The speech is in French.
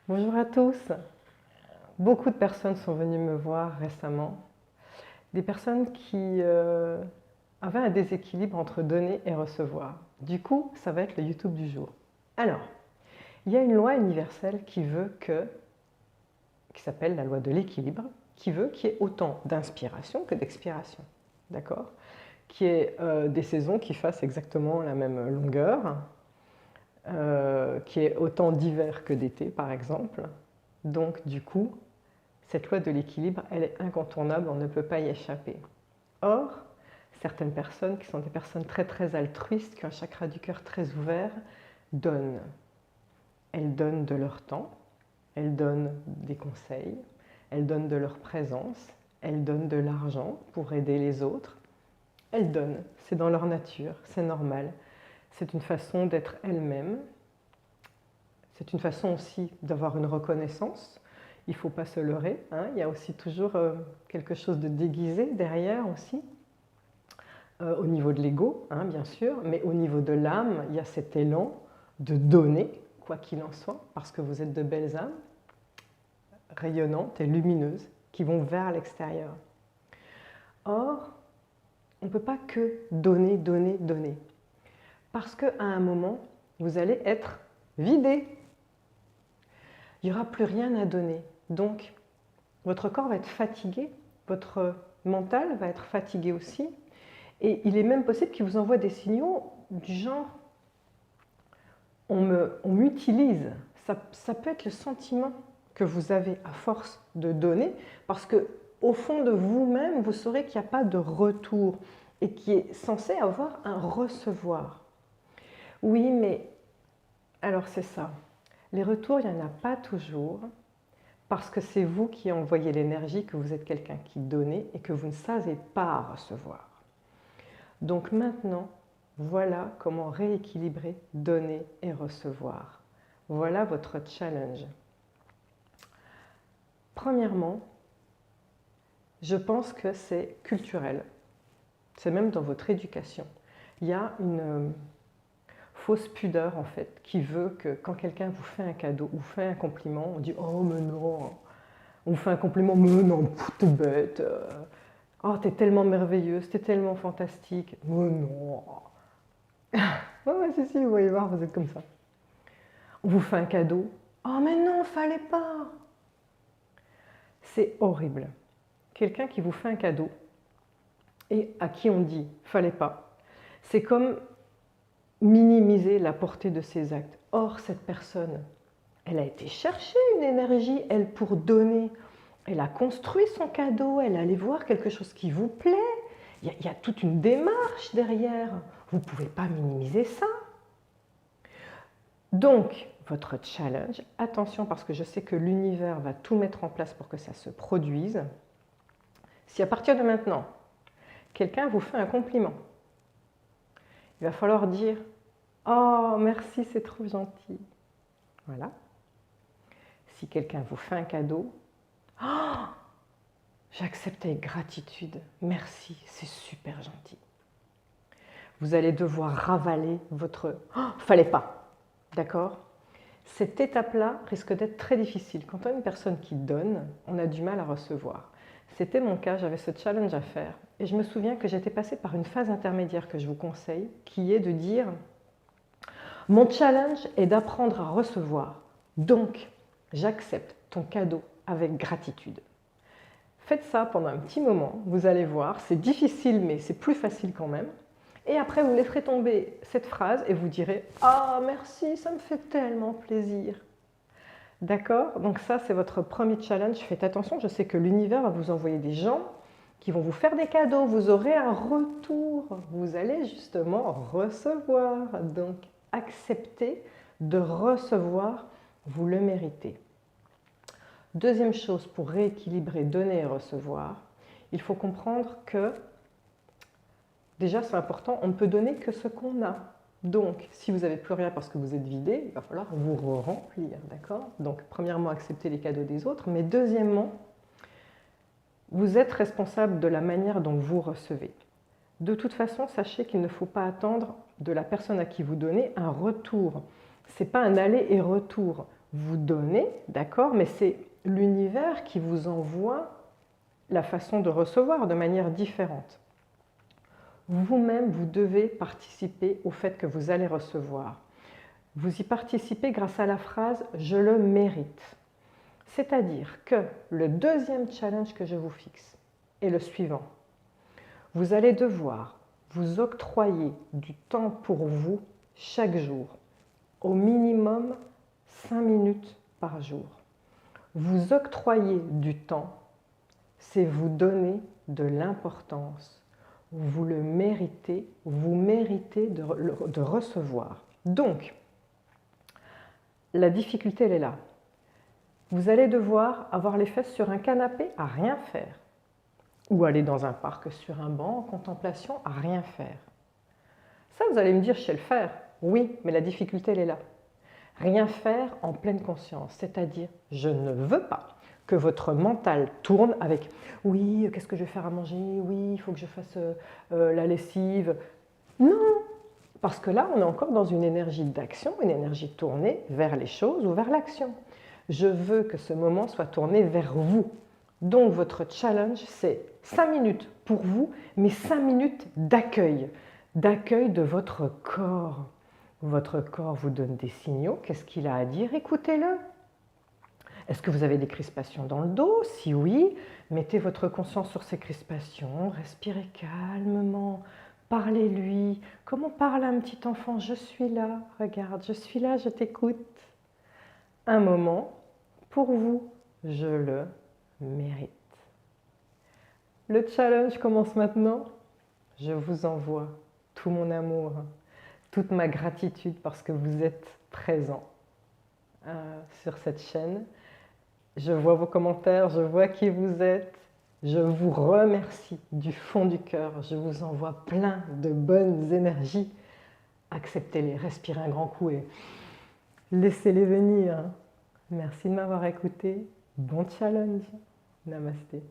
Bonjour à tous. Beaucoup de personnes sont venues me voir récemment. Des personnes qui avaient un déséquilibre entre donner et recevoir. Du coup, ça va être le YouTube du jour. Alors, il y a une loi universelle qui s'appelle la loi de l'équilibre, qui veut qu'il y ait autant d'inspiration que d'expiration. D'accord? Qu'il y ait des saisons qui fassent exactement la même longueur, qu'il y ait autant d'hiver que d'été, par exemple. Donc, du coup, cette loi de l'équilibre, elle est incontournable, on ne peut pas y échapper. Or, certaines personnes qui sont des personnes très altruistes, qui ont un chakra du cœur très ouvert, donnent. Elles donnent de leur temps, elles donnent des conseils, elles donnent de leur présence, elles donnent de l'argent pour aider les autres. Elles donnent, c'est dans leur nature, c'est normal. C'est une façon d'être elles-mêmes. C'est une façon aussi d'avoir une reconnaissance. Il ne faut pas se leurrer, hein. Il y a aussi toujours quelque chose de déguisé derrière aussi, au niveau de l'ego, hein, bien sûr, mais au niveau de l'âme, il y a cet élan de donner, quoi qu'il en soit, parce que vous êtes de belles âmes, rayonnantes et lumineuses, qui vont vers l'extérieur. Or, on ne peut pas que donner, parce qu'à un moment, vous allez être vidé. Il n'y aura plus rien à donner. Donc, votre corps va être fatigué, votre mental va être fatigué aussi, et il est même possible qu'il vous envoie des signaux du genre « on m'utilise ». Ça peut être le sentiment que vous avez à force de donner, parce qu'au fond de vous-même, vous saurez qu'il n'y a pas de retour, et qui est censé avoir un recevoir. Oui, mais alors c'est ça. Les retours, il n'y en a pas toujours, parce que c'est vous qui envoyez l'énergie, que vous êtes quelqu'un qui donne et que vous ne savez pas recevoir. Donc maintenant, voilà comment rééquilibrer, donner et recevoir. Voilà votre challenge. Premièrement, je pense que c'est culturel. C'est même dans votre éducation. Il y a une fausse pudeur en fait, qui veut que quand quelqu'un vous fait un cadeau ou fait un compliment, on dit « Oh mais non !» On vous fait un compliment « Mais non, t'es bête !» Oh, t'es tellement merveilleuse, t'es tellement fantastique. Mais non. Ouais, si, vous voyez voir, vous êtes comme ça. On vous fait un cadeau. Oh, mais non, fallait pas. C'est horrible. Quelqu'un qui vous fait un cadeau et à qui on dit fallait pas, c'est comme minimiser la portée de ses actes. Or, cette personne, elle a été chercher une énergie, elle, pour donner. Elle a construit son cadeau, elle est allée voir quelque chose qui vous plaît. Il y a toute une démarche derrière. Vous ne pouvez pas minimiser ça. Donc, votre challenge, attention parce que je sais que l'univers va tout mettre en place pour que ça se produise. Si à partir de maintenant, quelqu'un vous fait un compliment, il va falloir dire « Oh, merci, c'est trop gentil ». Voilà. Si quelqu'un vous fait un cadeau, « Oh, j'accepte avec gratitude, merci, c'est super gentil ». Vous allez devoir ravaler votre « Oh, fallait pas ». D'accord? Cette étape-là risque d'être très difficile. Quand on a une personne qui donne, on a du mal à recevoir. C'était mon cas, j'avais ce challenge à faire. Et je me souviens que j'étais passée par une phase intermédiaire que je vous conseille, qui est de dire « Mon challenge est d'apprendre à recevoir. Donc, j'accepte ton cadeau avec gratitude. » Faites ça pendant un petit moment, vous allez voir, c'est difficile mais c'est plus facile quand même. Et après, vous laisserez tomber cette phrase et vous direz « Ah, merci, ça me fait tellement plaisir !» D'accord? Donc ça, c'est votre premier challenge. Faites attention, je sais que l'univers va vous envoyer des gens qui vont vous faire des cadeaux. Vous aurez un retour. Vous allez justement recevoir. Donc, acceptez de recevoir. Vous le méritez. Deuxième chose, pour rééquilibrer, donner et recevoir, il faut comprendre que déjà, c'est important, on ne peut donner que ce qu'on a. Donc, si vous n'avez plus rien parce que vous êtes vidé, il va falloir vous remplir, d'accord? Donc, premièrement, accepter les cadeaux des autres, mais deuxièmement, vous êtes responsable de la manière dont vous recevez. De toute façon, sachez qu'il ne faut pas attendre de la personne à qui vous donnez un retour. Ce n'est pas un aller et retour. vous donnez, d'accord, mais c'est l'univers qui vous envoie la façon de recevoir de manière différente. Vous-même, vous devez participer au fait que vous allez recevoir. Vous y participez grâce à la phrase « je le mérite ». C'est-à-dire que le deuxième challenge que je vous fixe est le suivant. Vous allez devoir vous octroyer du temps pour vous chaque jour, au minimum 5 minutes par jour. Vous octroyer du temps, c'est vous donner de l'importance. Vous le méritez, vous méritez de recevoir. Donc, la difficulté, elle est là. Vous allez devoir avoir les fesses sur un canapé à rien faire, ou aller dans un parc sur un banc en contemplation à rien faire. Ça, vous allez me dire, je sais le faire. Oui, mais la difficulté, elle est là. Rien faire en pleine conscience, c'est-à-dire, je ne veux pas que votre mental tourne avec « oui, qu'est-ce que je vais faire à manger? Oui, il faut que je fasse la lessive. » Non, parce que là, on est encore dans une énergie d'action, une énergie tournée vers les choses ou vers l'action. Je veux que ce moment soit tourné vers vous. Donc, votre challenge, c'est 5 minutes pour vous, mais 5 minutes d'accueil de votre corps. Votre corps vous donne des signaux. Qu'est-ce qu'il a à dire? Écoutez-le. Est-ce que vous avez des crispations dans le dos? Si oui, mettez votre conscience sur ces crispations, respirez calmement, parlez-lui, comme on parle à un petit enfant. Je suis là, regarde, je suis là, je t'écoute. Un moment pour vous, je le mérite. Le challenge commence maintenant. Je vous envoie tout mon amour, toute ma gratitude parce que vous êtes présent sur cette chaîne. Je vois vos commentaires, je vois qui vous êtes. Je vous remercie du fond du cœur. Je vous envoie plein de bonnes énergies. Acceptez-les, respirez un grand coup et laissez-les venir. Merci de m'avoir écouté. Bon challenge. Namasté.